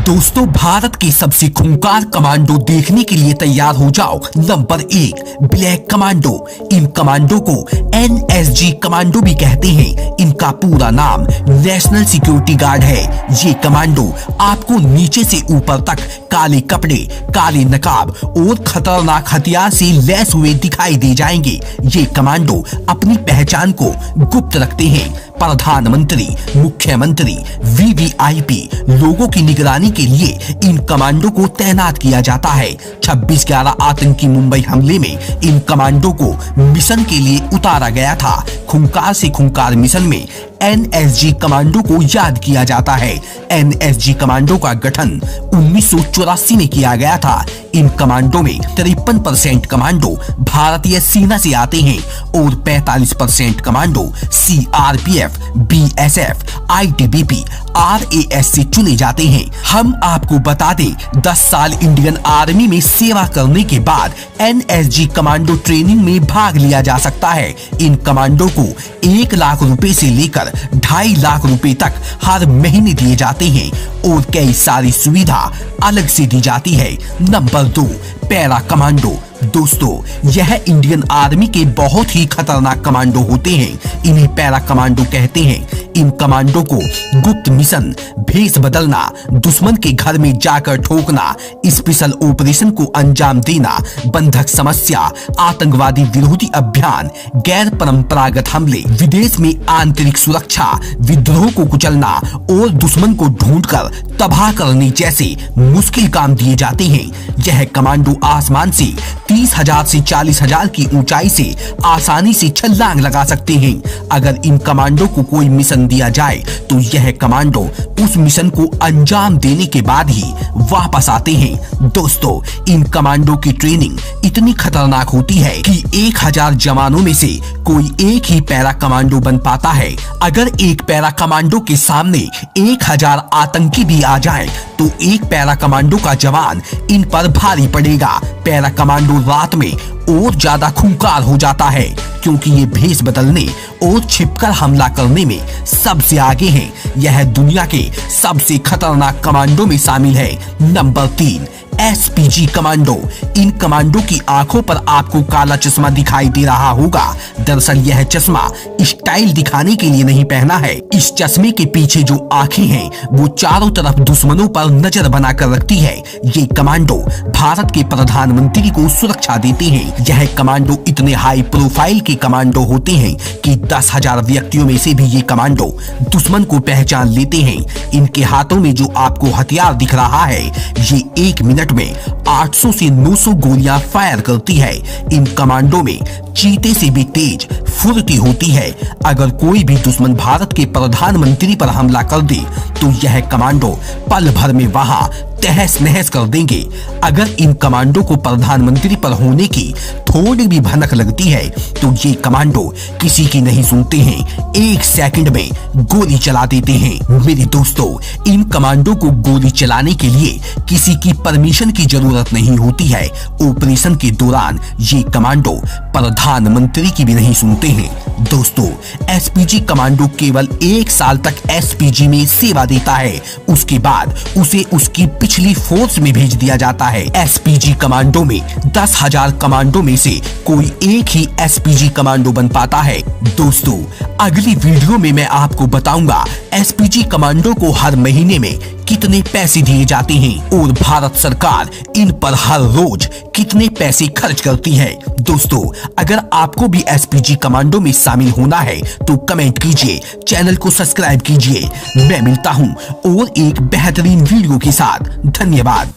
दोस्तों, भारत के सबसे खूंखार कमांडो देखने के लिए तैयार हो जाओ। Number 1, black commando. इन कमांडो को NSG कमांडो भी कहते हैं। इनका पूरा नाम नेशनल सिक्योरिटी गार्ड है। ये कमांडो आपको नीचे से ऊपर तक काले कपड़े, काले नकाब और खतरनाक हथियार से लैस हुए दिखाई दे जाएंगे। ये कमांडो अपनी पहचान को गुप्त रखते हैं। प्रधानमंत्री, मुख्यमंत्री, VVIP लोगों की निगरानी के लिए इन कमांडो को तैनात किया जाता है। 26/11 आतंकी मुंबई हमले में इन कमांडो को मिशन के लिए उतारा गया था। खूंखार से खूंखार मिशन में NSG कमांडो को याद किया जाता है। NSG कमांडो का गठन 1984 में किया गया था। इन कमांडो में 53% कमांडो भारतीय सेना से आते हैं और 45% commando CRPF, BSF, ITBP, RAS से चुने जाते हैं। हम आपको बता दें, 10 साल इंडियन आर्मी में सेवा करने के बाद NSG कमांडो ट्रेनिंग में भाग लिया जा सकता है। इन कमांडो को 1 लाख रुपए से लेकर 2.5 लाख रुपए तक हर महीने दिए जाते हैं और कई सारी सुविधा अलग से दी जाती है। Number 2, para commando. दोस्तों, यह इंडियन आर्मी के बहुत ही खतरनाक कमांडो होते हैं। इन्हें पैरा कमांडो कहते हैं। इन कमांडो को गुप्त मिशन, भेष बदलना, दुश्मन के घर में जाकर ठोकना, स्पेशल ऑपरेशन को अंजाम देना, बंधक समस्या, आतंकवादी विरोधी अभियान, गैर परंपरागत हमले, विदेश में आंतरिक सुरक्षा, विद्रोह को कुचलना और दुश्मन को ढूंढकर तबाह करने जैसे मुश्किल काम दिए जाते हैं। यह कमांडो आसमान से 30,000 से 40,000 की ऊंचाई से आसानी से छलांग लगा सकते हैं। अगर इन कमांडो को कोई मिशन दिया जाए तो यह कमांडो उस मिशन को अंजाम देने के बाद ही वापस आते हैं। दोस्तों, इन कमांडो की ट्रेनिंग इतनी खतरनाक होती है कि 1000 जवानों में से कोई एक ही पैरा कमांडो बन पाता है। अगर एक पैरा कमांडो के सामने 1000 आतंकी भी आ जाएं, तो एक पैरा कमांडो का जवान इन पर भारी पड़ेगा। पैरा कमांडो रात में और ज्यादा खूंखार हो जाता है क्योंकि ये भेष बदलने और छिपकर हमला करने में सबसे आगे हैं। यह दुनिया के सबसे खतरनाक कमांडो में शामिल है। Number 3, SPG commando. इन कमांडो की आंखों पर आपको काला चश्मा दिखाई दे रहा होगा। दरअसल यह चश्मा स्टाइल दिखाने के लिए नहीं पहना है। इस चश्मे के पीछे जो आंखें हैं वो चारों तरफ दुश्मनों पर नजर बनाकर रखती है। ये कमांडो भारत के प्रधानमंत्री को सुरक्षा देते हैं। यह कमांडो इतने हाई प्रोफाइल के कमांडो होते हैं कि 10,000 व्यक्तियों में से भी ये कमांडो दुश्मन को पहचान लेते हैं। इनके हाथों में जो आपको हथियार दिख रहा है, ये 1 मिनट में 800 से 900 गोलियां फायर करती है। इन कमांडो में चीते से भी तेज फुर्ती होती है। अगर कोई भी दुश्मन भारत के प्रधानमंत्री पर हमला कर दे तो यह कमांडो पल भर में वहां तहस नहस कर देंगे। अगर इन कमांडो को प्रधानमंत्री पर होने की थोड़ी भी भनक लगती है तो ये कमांडो किसी की नहीं सुनते हैं। 1 सेकंड में गोली चला देते हैं। मेरे दोस्तों, इन कमांडो को गोली चलाने के लिए किसी की परमिशन की जरूरत नहीं होती है। ऑपरेशन के दौरान ये कमांडो प्रधानमंत्री की भी नहीं सुनते हैं। दोस्तों, SPG कमांडो केवल 1 साल तक SPG में सेवा देता है। उसके बाद उसे उसकी पिछली फोर्स में भेज दिया जाता है। SPG कमांडो में 10,000 कमांडो में से कोई एक ही SPG कमांडो बन पाता है। दोस्तों, अगली वीडियो में मैं आपको बताऊंगा SPG कमांडो को हर महीने में कितने पैसे दिए जाते हैं और भारत सरकार इन पर हर रोज कितने पैसे खर्च करती है। दोस्तों, अगर आपको भी SPG कमांडो में शामिल होना है तो कमेंट कीजिए, चैनल को सब्सक्राइब कीजिए। मैं मिलता हूं और एक बेहतरीन वीडियो के साथ। धन्यवाद।